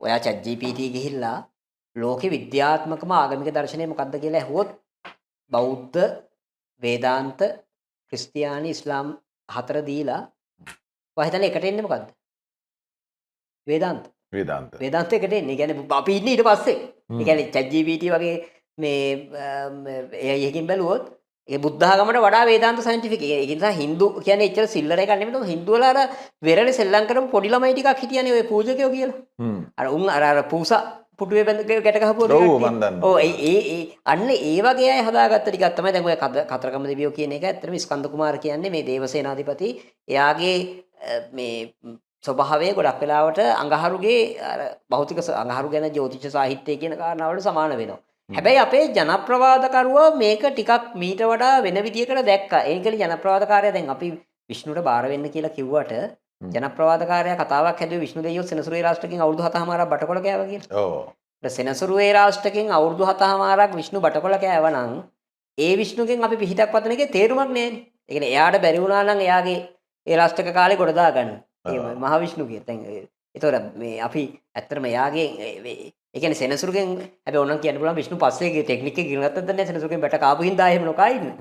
ඔයා chat GPT ගිහිල්ලා ලෝකේ විද්‍යාත්මකම ආගමික දර්ශනය මොකක්ද කියලා ඇහුවොත් බෞද්ධ, වේදාන්ත, ක්‍රිස්තියානි, ඉස්ලාම් හතර දීලා ඔයා හිතන්නේ එකට එන්නේ මොකද්ද? වේදාන්ත. වේදාන්ත එකට එන්නේ. ඒ කියන්නේ අපි ඉන්නේ ඊට පස්සේ. ඒ කියන්නේ chat GPT වගේ මේ AI එකකින් බැලුවොත් ඒ බුද්ධ ආගමට වඩා වේදාන්ත සයන්ටිෆික්. ඒ නිසා හින්දු කියන්නේ එච්චර සිල්ලර එකක් නෙමෙයි. හින්දු වල අර වෙරළේ සෙල්ලම් කරපු පොඩි ළමයි ටිකක් හිටියනේ ඔය පූජකයෝ කියලා. අර උන් අර පූසා පුටුවේ බැඳ ගැට ගහපුවා ඔව් මන් දන්නවා. ඔව් ඒ අන්න ඒ වගේ අය හදාගත්ත ටිකක් තමයි දැන් ඔය කතරගම දෙවියෝ කියන එක. ඇත්තටම ස්කන්ධ කුමාර කියන්නේ මේ දේවසේනාධිපති. එයාගේ මේ ස්වභාවය ගොඩක් වෙලාවට අඟහරුගේ අර භෞතික අඟහරු ගැන ජ්‍යොතිෂ සාහිත්‍යය කියන කාරණාවලට සමාන වෙනවා. හැබැයි අපේ ජනප්‍රවාදකරුවා මේක ටිකක් මීට වඩා වෙන විදියකට දැක්කා. ඒ කියන්නේ ජනප්‍රවාදකාරයා දැන් අපි විෂ්ණුට බාර වෙන්න කියලා කිව්වට ජනප්‍රවාදකාරයා කතාවක් හැදුවේ විෂ්ණු දෙවියෝ සෙනසුරේ රාෂ්ට්‍රකින් අවුරුදු 7මාරක් බටකොළ කෑවා කියලා. ඔව්. ඒ සෙනසුරේ රාෂ්ට්‍රකින් අවුරුදු 7මාරක් විෂ්ණු බටකොළ කෑවනම් ඒ විෂ්ණුගෙන් අපි පිහිටක් වතන එකේ තේරුමක් නැහැනේ. ඒ කියන්නේ එයාට බැරි වුණා නම් එයාගේ ඒ රාෂ්ට්‍රක කාලේ ගොඩ දාගන්න. ඒ මහ විෂ්ණුගේ දැන් ඒතකොට මේ අපි ඇත්තටම එයාගේ ඒ කියන්නේ සෙනසුරුගෙන් හැබැයි ඕනනම් කියන්න පුළුවන් විෂ්ණු පස්සේ ටෙක්නික් එක ඉගෙන ගත්තද නැහැ සෙනසුරුගෙන් බැට කාපු හින්දා එහෙම නොකා ඉන්නේ.